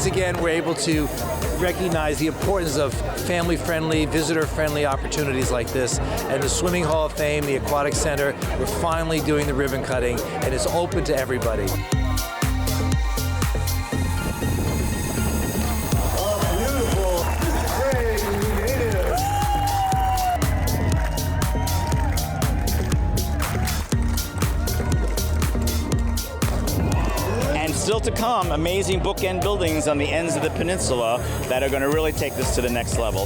once again, we're able to recognize the importance of family-friendly, visitor-friendly opportunities like this. And the Swimming Hall of Fame, the Aquatic Center, we're finally doing the ribbon cutting, and it's open to everybody. Still to come, amazing bookend buildings on the ends of the peninsula that are going to really take this to the next level.